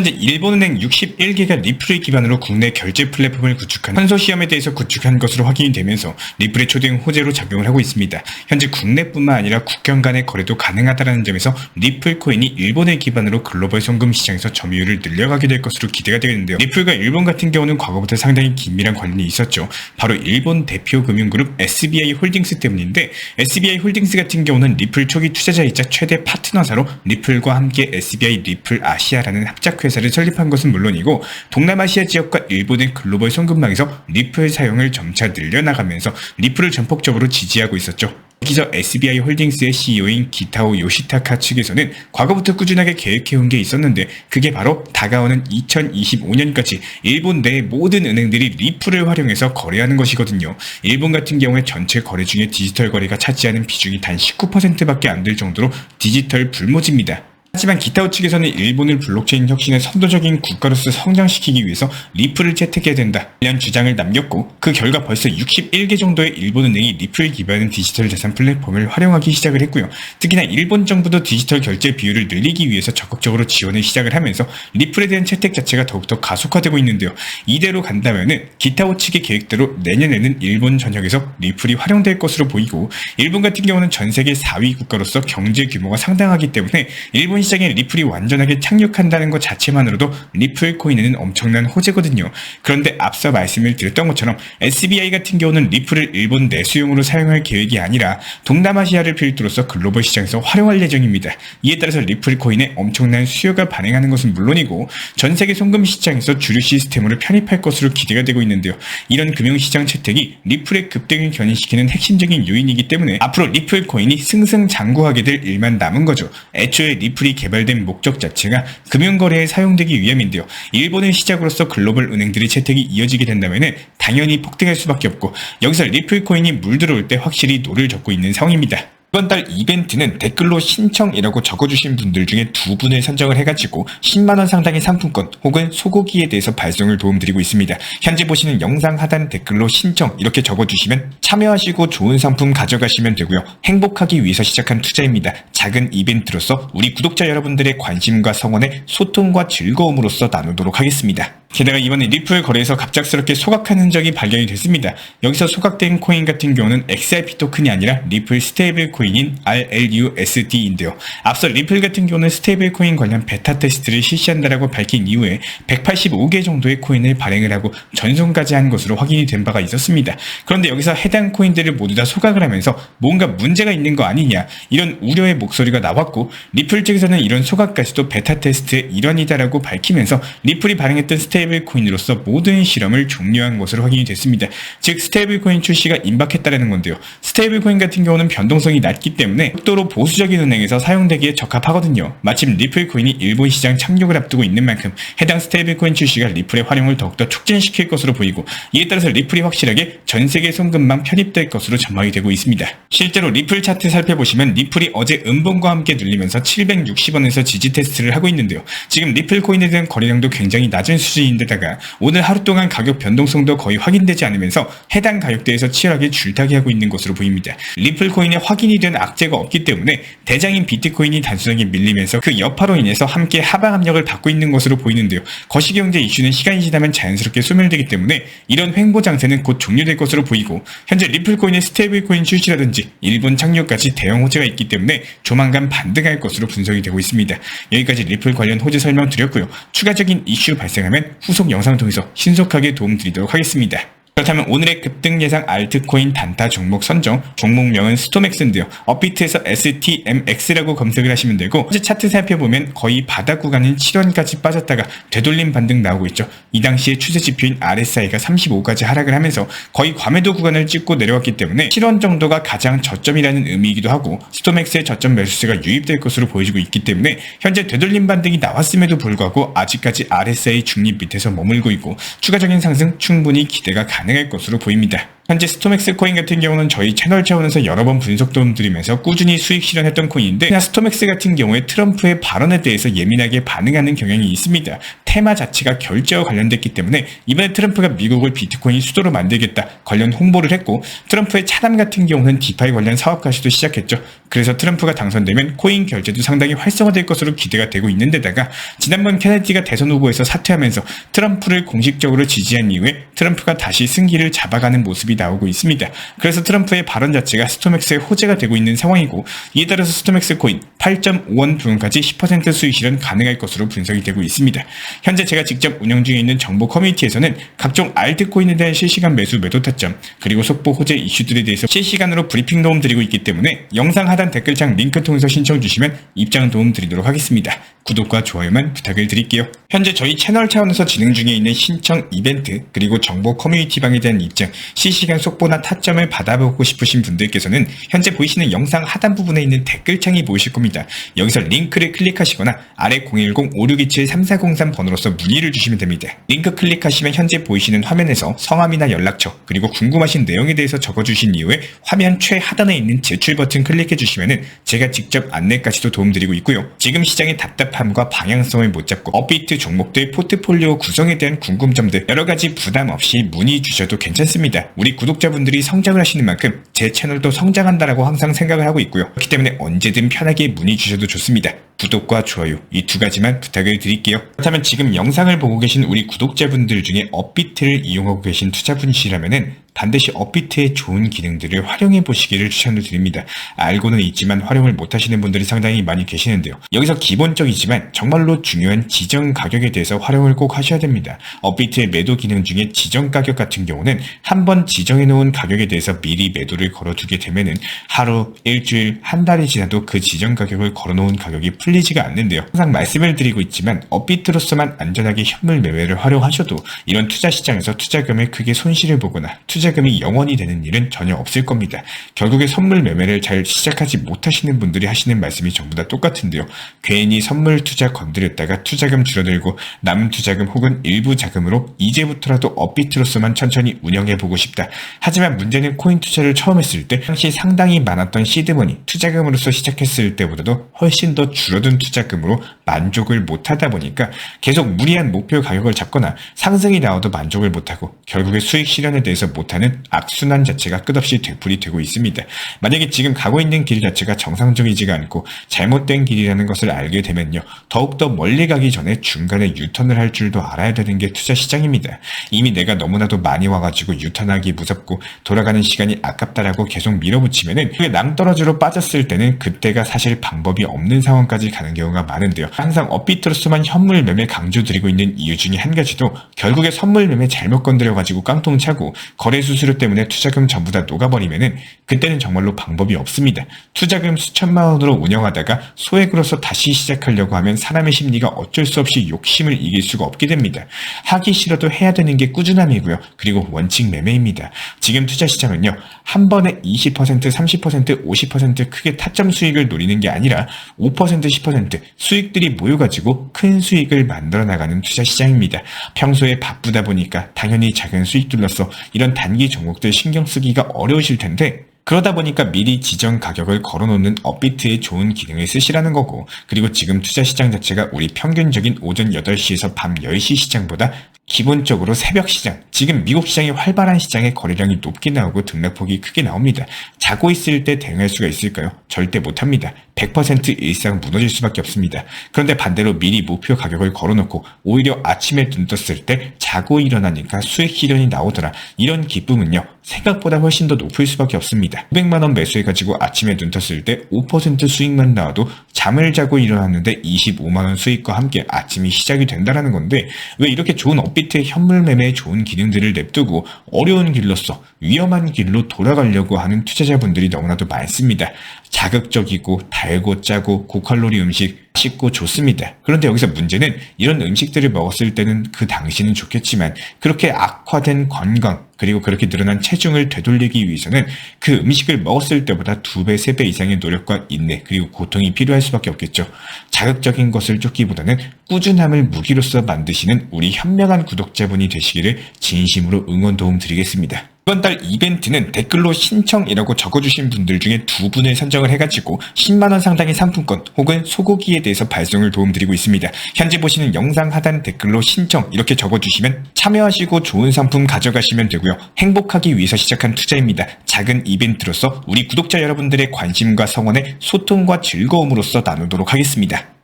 현재 일본은행 61개가 리플을 기반으로 국내 결제 플랫폼을 구축한 컨소시엄에 대해서 구축한 것으로 확인이 되면서 리플의 초대형 호재로 작용을 하고 있습니다. 현재 국내뿐만 아니라 국경 간의 거래도 가능하다는 점에서 리플 코인이 일본을 기반으로 글로벌 송금 시장에서 점유율을 늘려가게 될 것으로 기대가 되겠는데요. 리플과 일본 같은 경우는 과거부터 상당히 긴밀한 관련이 있었죠. 바로 일본 대표 금융그룹 SBI 홀딩스 때문인데, SBI 홀딩스 같은 경우는 리플 초기 투자자이자 최대 파트너사로 리플과 함께 SBI 리플 아시아라는 합작 회사를 설립한 것은 물론이고, 동남아시아 지역과 일본의 글로벌 송금망에서 리플 사용을 점차 늘려나가면서 리플을 전폭적으로 지지하고 있었죠. 여기서 SBI 홀딩스의 CEO인 기타오 요시타카 측에서는 과거부터 꾸준하게 계획해온 게 있었는데, 그게 바로 다가오는 2025년까지 일본 내 모든 은행들이 리플을 활용해서 거래하는 것이거든요. 일본 같은 경우에 전체 거래 중에 디지털 거래가 차지하는 비중이 단 19%밖에 안 될 정도로 디지털 불모지입니다. 하지만 기타오 측에서는 일본을 블록체인 혁신의 선도적인 국가로서 성장시키기 위해서 리플을 채택해야 된다 이런 주장을 남겼고, 그 결과 벌써 61개 정도의 일본은행이 리플 기반의 디지털 자산 플랫폼을 활용하기 시작을 했고요. 특히나 일본 정부도 디지털 결제 비율을 늘리기 위해서 적극적으로 지원을 시작을 하면서 리플에 대한 채택 자체가 더욱더 가속화되고 있는데요. 이대로 간다면은 기타오 측의 계획대로 내년에는 일본 전역에서 리플이 활용될 것으로 보이고, 일본 같은 경우는 전 세계 4위 국가로서 경제 규모가 상당하기 때문에 일본 시장에 리플이 완전하게 착륙한다는 것 자체만으로도 리플 코인에는 엄청난 호재거든요. 그런데 앞서 말씀을 드렸던 것처럼 SBI 같은 경우는 리플을 일본 내수용으로 사용할 계획이 아니라 동남아시아를 필두로서 글로벌 시장에서 활용할 예정입니다. 이에 따라서 리플 코인에 엄청난 수요가 반응하는 것은 물론이고, 전 세계 송금 시장에서 주류 시스템으로 편입할 것으로 기대가 되고 있는데요. 이런 금융시장 채택이 리플의 급등을 견인시키는 핵심적인 요인이기 때문에 앞으로 리플 코인이 승승장구하게 될 일만 남은 거죠. 애초에 리플이 개발된 목적 자체가 금융거래에 사용되기 위함인데요. 일본의 시작으로서 글로벌 은행들의 채택이 이어지게 된다면 당연히 폭등할 수밖에 없고, 여기서 리플 코인이 물들어올 때 확실히 노를 젓고 있는 상황입니다. 이번 달 이벤트는 댓글로 신청이라고 적어주신 분들 중에 2분을 선정을 해가지고 10만원 상당의 상품권 혹은 소고기에 대해서 발송을 도움드리고 있습니다. 현재 보시는 영상 하단 댓글로 신청 이렇게 적어주시면 참여하시고 좋은 상품 가져가시면 되고요. 행복하기 위해서 시작한 투자입니다. 작은 이벤트로서 우리 구독자 여러분들의 관심과 성원에 소통과 즐거움으로써 나누도록 하겠습니다. 게다가 이번에 리플 거래에서 갑작스럽게 소각한 흔적이 발견이 됐습니다. 여기서 소각된 코인 같은 경우는 XRP 토큰이 아니라 리플 스테이블 코인인 RLUSD인데요. 앞서 리플 같은 경우는 스테이블 코인 관련 베타 테스트를 실시한다라고 밝힌 이후에 185개 정도의 코인을 발행을 하고 전송까지 한 것으로 확인이 된 바가 있었습니다. 그런데 여기서 해당 코인들을 모두 다 소각을 하면서 뭔가 문제가 있는 거 아니냐 이런 우려의 목소리가 나왔고, 리플 측에서는 이런 소각까지도 베타 테스트의 일환이다라고 밝히면서 리플이 발행했던 스테이블 코인으로서 모든 실험을 종료한 것으로 확인이 됐습니다. 즉 스테이블 코인 출시가 임박했다라는 건데요. 스테이블 코인 같은 경우는 변동성이 낮기 때문에 극도로 보수적인 은행에서 사용되기에 적합하거든요. 마침 리플 코인이 일본 시장 착륙을 앞두고 있는 만큼 해당 스테이블 코인 출시가 리플의 활용을 더욱더 촉진시킬 것으로 보이고, 이에 따라서 리플이 확실하게 전 세계 송금망 편입될 것으로 전망이 되고 있습니다. 실제로 리플 차트 살펴보시면 리플이 어제 음봉과 함께 눌리면서 760원에서 지지 테스트를 하고 있는데요. 지금 리플 코인에 대한 거래량도 굉장히 낮은 수준인데다가 오늘 하루 동안 가격 변동성도 거의 확인되지 않으면서 해당 가격대에서 치열하게 줄타기하고 있는 것으로 보입니다. 리플 코인에 확인이 된 악재가 없기 때문에 대장인 비트코인이 단순하게 밀리면서 그 여파로 인해서 함께 하방 압력을 받고 있는 것으로 보이는데요. 거시경제 이슈는 시간이 지나면 자연스럽게 소멸되기 때문에 이런 횡보 장세는 곧 종료될 것으로 보이고, 현재 리플 코인의 스테이블 코인 출시라든지 일본 착륙까지 대형 호재가 있기 때문에 조만간 반등할 것으로 분석이 되고 있습니다. 여기까지 리플 관련 호재 설명드렸고요. 추가적인 이슈 발생하면 후속 영상을 통해서 신속하게 도움드리도록 하겠습니다. 그렇다면 오늘의 급등 예상 알트코인 단타 종목 선정, 종목명은 스톰엑스인데요. 업비트에서 STMX라고 검색을 하시면 되고, 현재 차트 살펴보면 거의 바닥 구간인 7원까지 빠졌다가 되돌림 반등 나오고 있죠. 이 당시에 추세 지표인 RSI가 35까지 하락을 하면서 거의 과매도 구간을 찍고 내려왔기 때문에 7원 정도가 가장 저점이라는 의미이기도 하고, 스톰엑스의 저점 매수세가 유입될 것으로 보여지고 있기 때문에 현재 되돌림 반등이 나왔음에도 불구하고 아직까지 RSI 중립 밑에서 머물고 있고, 추가적인 상승 충분히 기대가 가능할 것으로 보입니다. 현재 스톰엑스 코인 같은 경우는 저희 채널 차원에서 여러 번 분석 도움 드리면서 꾸준히 수익 실현했던 코인인데, 스톰엑스 같은 경우에 트럼프의 발언에 대해서 예민하게 반응하는 경향이 있습니다. 테마 자체가 결제와 관련됐기 때문에 이번에 트럼프가 미국을 비트코인 수도로 만들겠다 관련 홍보를 했고, 트럼프의 차담 같은 경우는 디파이 관련 사업까지도 시작했죠. 그래서 트럼프가 당선되면 코인 결제도 상당히 활성화될 것으로 기대가 되고 있는데다가, 지난번 케네디가 대선 후보에서 사퇴하면서 트럼프를 공식적으로 지지한 이후에 트럼프가 다시 승기를 잡아가는 모습이 나오고 있습니다. 그래서 트럼프의 발언 자체가 스톰엑스의 호재가 되고 있는 상황이고, 이에 따라서 스톰엑스 코인 8.5원 부근까지 10% 수익 실현 가능할 것으로 분석이 되고 있습니다. 현재 제가 직접 운영 중에 있는 정보 커뮤니티에서는 각종 알트코인에 대한 실시간 매수 매도 타점, 그리고 속보 호재 이슈들에 대해서 실시간으로 브리핑 도움 드리고 있기 때문에 영상 하단 댓글창 링크 통해서 신청 주시면 입장 도움 드리도록 하겠습니다. 구독과 좋아요만 부탁을 드릴게요. 현재 저희 채널 차원에서 진행 중에 있는 신청 이벤트, 그리고 정보 커뮤니티방에 대한 입장, 실시간 속보나 타점을 받아보고 싶으신 분들께서는 현재 보이시는 영상 하단 부분에 있는 댓글창이 보이실 겁니다. 여기서 링크를 클릭하시거나 아래 010-5627-3403 번호로서 문의를 주시면 됩니다. 링크 클릭하시면 현재 보이시는 화면에서 성함이나 연락처, 그리고 궁금하신 내용에 대해서 적어주신 이후에 화면 최하단에 있는 제출 버튼 클릭해 주시면 제가 직접 안내까지도 도움드리고 있고요. 지금 시장의 답답함과 방향성을 못 잡고 업비트 종목들 포트폴리오 구성에 대한 궁금점들 여러가지 부담 없이 문의 주셔도 괜찮습니다. 우리 구독자분들이 성장을 하시는 만큼 제 채널도 성장한다라고 항상 생각을 하고 있고요. 그렇기 때문에 언제든 편하게 문의 주셔도 좋습니다. 구독과 좋아요 이 두 가지만 부탁을 드릴게요. 그렇다면 지금 영상을 보고 계신 우리 구독자분들 중에 업비트를 이용하고 계신 투자분이시라면은 반드시 업비트의 좋은 기능들을 활용해 보시기를 추천을 드립니다. 알고는 있지만 활용을 못하시는 분들이 상당히 많이 계시는데요. 여기서 기본적이지만 정말로 중요한 지정 가격에 대해서 활용을 꼭 하셔야 됩니다. 업비트의 매도 기능 중에 지정 가격 같은 경우는 한번 지정해 놓은 가격에 대해서 미리 매도를 걸어두게 되면은 하루, 일주일, 한 달이 지나도 그 지정 가격을 걸어놓은 가격이 풀리지가 않는데요. 항상 말씀을 드리고 있지만 업비트로서만 안전하게 현물 매매를 활용하셔도 이런 투자 시장에서 투자금을 크게 손실을 보거나 투자금이 영원이 되는 일은 전혀 없을 겁니다. 결국에 선물 매매를 잘 시작하지 못하시는 분들이 하시는 말씀이 전부 다 똑같은데요. 괜히 선물 투자 건드렸다가 투자금 줄어들고 남은 투자금 혹은 일부 자금으로 이제부터라도 업비트로서만 천천히 운영해보고 싶다. 하지만 문제는 코인 투자를 처음 했을 때 당시 상당히 많았던 시드머니, 투자금으로서 시작했을 때보다도 훨씬 더 줄어든 투자금으로 만족을 못하다 보니까 계속 무리한 목표 가격을 잡거나 상승이 나와도 만족을 못하고 결국에 수익 실현에 대해서 못하는 악순환 자체가 끝없이 되풀이 되고 있습니다. 만약에 지금 가고 있는 길 자체가 정상적이지가 않고 잘못된 길이라는 것을 알게 되면요, 더욱더 멀리 가기 전에 중간에 유턴을 할 줄도 알아야 되는 게 투자 시장입니다. 이미 내가 너무나도 많이 와가지고 유턴하기 무섭고 돌아가는 시간이 아깝다라고 계속 밀어붙이면은 그게 낭떠러지로 빠졌을 때는 그때가 사실 방법이 없는 상황까지 가는 경우가 많은데요. 항상 업비트로서만 현물 매매 강조드리고 있는 이유 중에 한 가지도 결국에 선물 매매 잘못 건드려가지고 깡통 차고 거래 수수료 때문에 투자금 전부 다 녹아버리면은 그때는 정말로 방법이 없습니다. 투자금 수천만 원으로 운영하다가 소액으로서 다시 시작하려고 하면 사람의 심리가 어쩔 수 없이 욕심을 이길 수가 없게 됩니다. 하기 싫어도 해야 되는 게 꾸준함이고요. 그리고 원칙 매매입니다. 지금 투자 시장은요, 한 번에 20%, 30%, 50% 크게 타점 수익을 노리는 게 아니라 5%, 10% 수익들이 모여가지고 큰 수익을 만들어 나가는 투자 시장입니다. 평소에 바쁘다 보니까 당연히 작은 수익들로서 이런 단기 종목들 신경 쓰기가 어려우실 텐데, 그러다 보니까 미리 지정 가격을 걸어놓는 업비트의 좋은 기능을 쓰시라는 거고, 그리고 지금 투자 시장 자체가 우리 평균적인 오전 8시에서 밤 10시 시장보다 기본적으로 새벽 시장, 지금 미국 시장이 활발한 시장에 거래량이 높게 나오고 등락폭이 크게 나옵니다. 자고 있을 때 대응할 수가 있을까요? 절대 못합니다. 100% 일상 무너질 수밖에 없습니다. 그런데 반대로 미리 목표 가격을 걸어놓고 오히려 아침에 눈 떴을 때 자고 일어나니까 수익 실현이 나오더라. 이런 기쁨은요, 생각보다 훨씬 더 높을 수밖에 없습니다. 500만 원 매수해가지고 아침에 눈 떴을 때 5% 수익만 나와도 잠을 자고 일어났는데 25만 원 수익과 함께 아침이 시작이 된다는 건데, 왜 이렇게 좋은 업비트의 현물 매매에 좋은 기능들을 냅두고 어려운 길로서 위험한 길로 돌아가려고 하는 투자자분들이 너무나도 많습니다. 자극적이고 달고 짜고 고칼로리 음식 맛있고 좋습니다. 그런데 여기서 문제는 이런 음식들을 먹었을 때는 그 당시는 좋겠지만 그렇게 악화된 건강, 그리고 그렇게 늘어난 체중을 되돌리기 위해서는 그 음식을 먹었을 때보다 2배, 3배 이상의 노력과 인내, 그리고 고통이 필요할 수밖에 없겠죠. 자극적인 것을 쫓기보다는 꾸준함을 무기로서 만드시는 우리 현명한 구독자분이 되시기를 진심으로 응원 도움 드리겠습니다. 이번 달 이벤트는 댓글로 신청이라고 적어주신 분들 중에 2분을 선정을 해가지고 10만원 상당의 상품권 혹은 소고기에 대해서 발송을 도움드리고 있습니다. 현재 보시는 영상 하단 댓글로 신청 이렇게 적어주시면 참여하시고 좋은 상품 가져가시면 되고요. 행복하기 위해서 시작한 투자입니다. 작은 이벤트로서 우리 구독자 여러분들의 관심과 성원에 소통과 즐거움으로써 나누도록 하겠습니다.